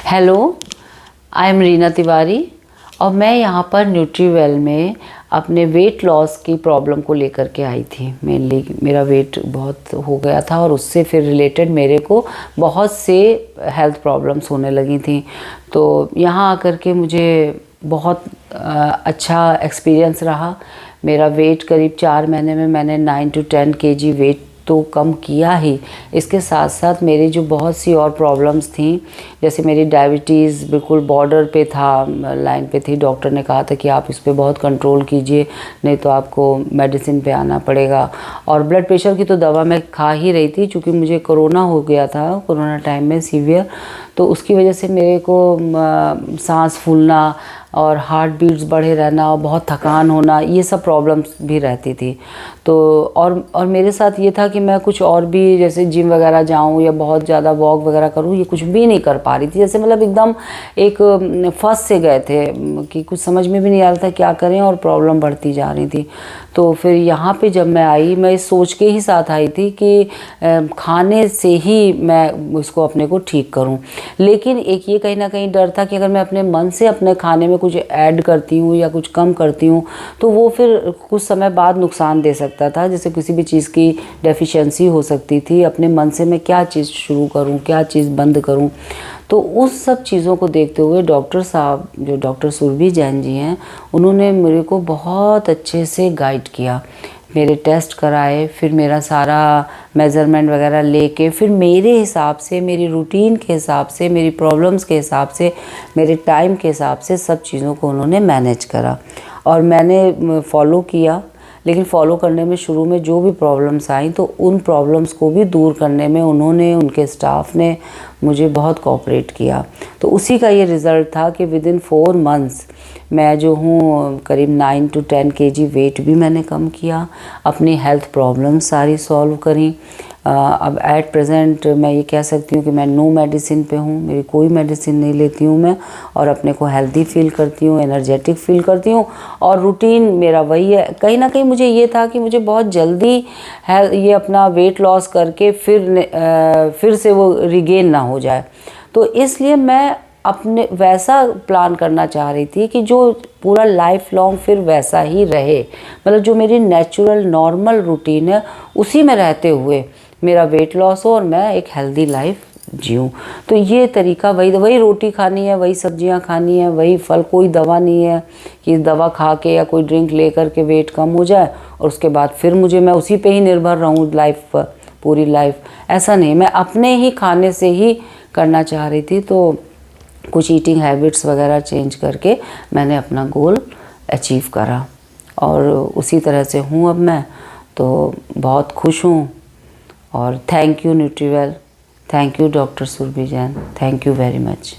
Hello, I am Reena Tiwari और मैं यहाँ पर न्यूट्रीवेल में अपने वेट लॉस की प्रॉब्लम को लेकर के आई थी। मेनली मेरा वेट बहुत हो गया था और उससे फिर रिलेटेड मेरे को बहुत से हेल्थ प्रॉब्लम्स होने लगी थी। तो यहाँ आकर के मुझे बहुत अच्छा एक्सपीरियंस रहा। मेरा वेट करीब 4 महीने में मैंने 9 to 10 kg वेट तो कम किया ही। इसके साथ साथ मेरी जो बहुत सी और प्रॉब्लम्स थी, जैसे मेरी डायबिटीज़ बिल्कुल बॉर्डर पे था, लाइन पे थी। डॉक्टर ने कहा था कि आप इस पे बहुत कंट्रोल कीजिए, नहीं तो आपको मेडिसिन पे आना पड़ेगा। और ब्लड प्रेशर की तो दवा मैं खा ही रही थी, क्योंकि मुझे कोरोना हो गया था, कोरोना टाइम में सीवियर। तो उसकी वजह से मेरे को सांस फूलना और हार्ट बीट्स बढ़े रहना और बहुत थकान होना, ये सब प्रॉब्लम्स भी रहती थी। तो और मेरे साथ ये था कि मैं कुछ और भी, जैसे जिम वगैरह जाऊं या बहुत ज़्यादा वॉक वगैरह करूं, ये कुछ भी नहीं कर पा रही थी। जैसे मतलब एकदम एक फंस से गए थे कि कुछ समझ में भी नहीं आ रहा था क्या करें, और प्रॉब्लम बढ़ती जा रही थी। तो फिर यहाँ पे जब मैं आई, मैं इस सोच के ही साथ आई थी कि खाने से ही मैं इसको अपने को ठीक करूँ। लेकिन एक ये कहीं ना कहीं डर था कि अगर मैं अपने मन से अपने खाने में कुछ ऐड करती हूँ या कुछ कम करती हूँ, तो वो फिर कुछ समय बाद नुकसान दे सकता था। जैसे किसी भी चीज़ की डेफिशिएंसी हो सकती थी। अपने मन से मैं क्या चीज़ शुरू करूँ, क्या चीज़ बंद करूँ। तो उस सब चीज़ों को देखते हुए डॉक्टर साहब, जो डॉक्टर सुरभि जैन जी हैं, उन्होंने मेरे को बहुत अच्छे से गाइड किया। मेरे टेस्ट कराए, फिर मेरा सारा मेज़रमेंट वगैरह लेके, फिर मेरे हिसाब से, मेरी रूटीन के हिसाब से, मेरी प्रॉब्लम्स के हिसाब से, मेरे टाइम के हिसाब से सब चीज़ों को उन्होंने मैनेज करा और मैंने फॉलो किया। लेकिन फॉलो करने में शुरू में जो भी प्रॉब्लम्स आई, तो उन प्रॉब्लम्स को भी दूर करने में उन्होंने, उनके स्टाफ ने मुझे बहुत कोऑपरेट किया। तो उसी का ये रिज़ल्ट था कि विदिन 4 मंथ्स मैं जो हूँ करीब 9 to 10 kg वेट भी मैंने कम किया। अपनी हेल्थ प्रॉब्लम सारी सॉल्व करी। अब एट प्रेजेंट मैं ये कह सकती हूँ कि मैं नो मेडिसिन पे हूँ। मेरी कोई मेडिसिन नहीं लेती हूँ मैं, और अपने को हेल्दी फील करती हूँ, एनर्जेटिक फील करती हूँ। और रूटीन मेरा वही है। कहीं ना कहीं मुझे ये था कि मुझे बहुत जल्दी ये अपना वेट लॉस करके फिर से वो रिगेन ना हो जाए। तो इसलिए मैं अपने वैसा प्लान करना चाह रही थी कि जो पूरा लाइफ लॉन्ग फिर वैसा ही रहे। मतलब जो मेरी नेचुरल नॉर्मल रूटीन है, उसी में रहते हुए मेरा वेट लॉस हो और मैं एक हेल्दी लाइफ जीऊँ। तो ये तरीका वही रोटी खानी है, वही सब्जियां खानी है, वही फल। कोई दवा नहीं है कि दवा खा के या कोई ड्रिंक ले कर के वेट कम हो जाए और उसके बाद फिर मैं उसी पे ही निर्भर रहूँ लाइफ, पूरी लाइफ। ऐसा नहीं, मैं अपने ही खाने से ही करना चाह रही थी। तो कुछ ईटिंग हैबिट्स वगैरह चेंज करके मैंने अपना गोल अचीव करा और उसी तरह से हूँ अब मैं। तो बहुत खुश हूँ और thank you Nutriwel, thank you doctor Surbhi Jain, thank you very much.